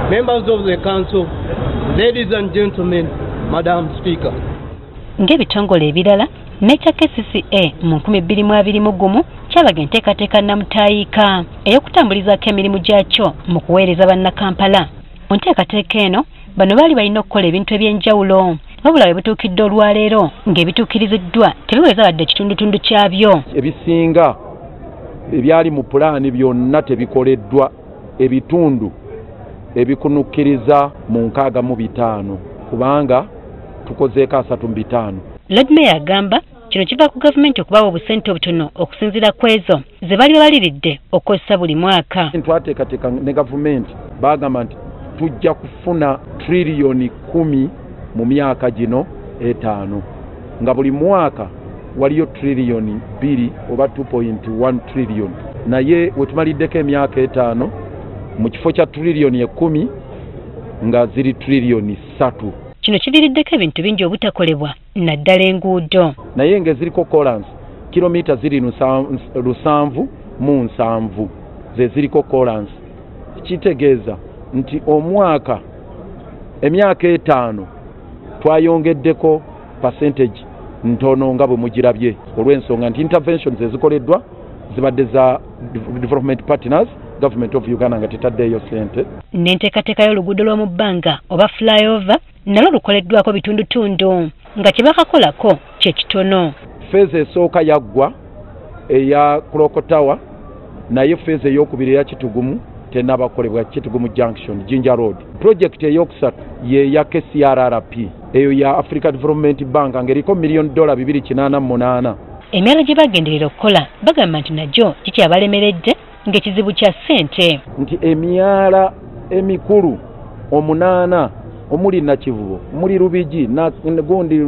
Members of the Council, ladies and gentlemen, Madam Speaker. Ng'ebitongole ebirala n'ekya KCCA mu 2021 kyabaga enteekateeka nnamutayiika ey'okutambulizaako emirimu gyakyo mu kuweereza bannakampala. Mu nteekateeka eno bano baali balina okukola ebintu eby'enjawulo wabula bwe bituukidde olwaleero ng'ebituukiriziddwa tebiweza wadde ekitundutundu kyabyo. Ebisinga ebyali mu pulaani byonna tebikoleddwa, ebitundu ebikunukkiriza mu 65 kubanga tukozeeko 35. Lord Mayor agamba kino kiva ku gavumenti okubawa obusente obutono okusinziira ku ezo ze bali baliridde okukozesa buli mwaka. Twateekateeka ne gavumenti bagamba nti tujja kufuna triliyoni 10 mu myaka gino 5 nga buli mwaka waliyo triliyoni 2 oba 2.1 triliyoni, naye wetumaliddeko emyaka 5 mu kifo kya triliyoni 10 nga ziri triliyoni 3. Kino kiviiriddeko ebintu bingi obutakolebwa naddala enguudo. Naye ng'eziriko kolansi kilomita ziri 707 ze ziriko kolansi. Kitegeeza nti omwaka emyaka 5 twayongeddeko percentage ntono nga bwe mugirabye olw'ensonga nti interventions ezikoleddwa zibadde za development partners Government of Uganda nga tetaddeeyo ssente. N'enteekateeka y'oluguudo lw'omu bbanga oba flyover nalwo lukoleddwako bitundutundu nga kye bakakolako kye kitono. Feezi esooka yaggwa eya Krokotawa, naye feezi ey'okubiri eya Kitugumu tennabakolebwa, Kitugumu Junction, Jinja Road. Project ey'okusatu ye ya KCRRP eyo ya Africa Development Bank ng'eriko $288. Emyalo gye bagenderera okukola bagamba nti nagyo kikyabalemeredde ng'ekizibu kya ssente. Nti emyala emikulu 8 omuli Nakivubo, muli Rubigi, Gundi,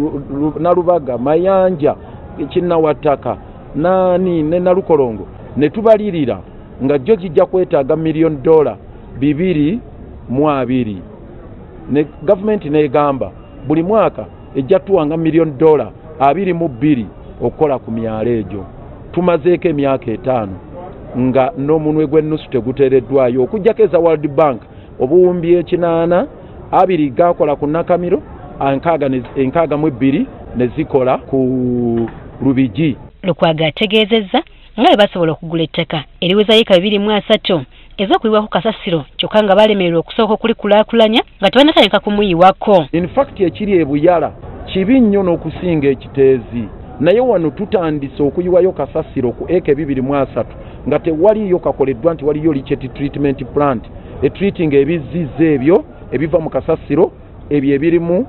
Nalubaga, Mayanja, Kinnawataka, Nani ne Nalukolongo ne tubalirira nga jjo kijja kwetaaga $2,200 ne gavumenti n'egamba buli mwaka ejja tuwanga $2,200 okukola ku myala egyo. Tumazeeko emyaka 5 nga n'omunwe gw'ennusu teguteereddwayo okujjako eza World Bank obuwumbi 8 abiri gakola ku Nakamiro, 62 ne zikola ku Rubigi. Lukwago ategeezezza nga bwe basobola okugula ettaka eriweza yiika 23 ez'okuyiwako kasasiro kyokka nga balemererwa okusooka okulikulaakulanya nga tebanatandika kumuyiwako. In fact ekiri ebuyala kibi nnyo n'okusinga ekiteezi, naye wano tutandise okuyiwayo kasasiro ku eka 23 nga tewaliyo kakoleddwa nti waliyo leachate treatment plant etreating ebizizza ebyo ebiva mu kasasiro ebyo ebirimu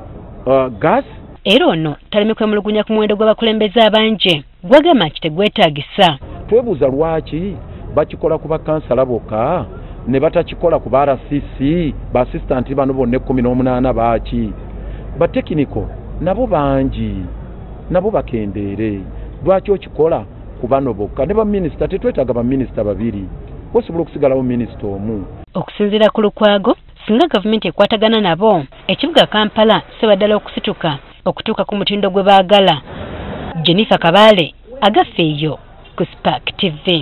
gas. Era ono taleme kwemulugunya ku muwendo gw'abakulembeze abangi gwagamba nti tegwetaagisa. Twebuuza lwaki bakikola ku bakansala bokka ne batakikola ku ba RCC ba-assistant bano bonna 18 baaki batekiniko nabo bangi nabo bakendeere. Lwaki okikola ku bano bokka ne baminisita tetwetaaga baminisita 2 osobola okusigalawo minisita omu. Okusinziira ku Lukwago singa gavumenti ekwatagana nabo ekibuga Kampala sebaddala okusituka okutuuka ku mutindo gwe baagala. Jennifer Kabale agafeeyo ku Spark TV.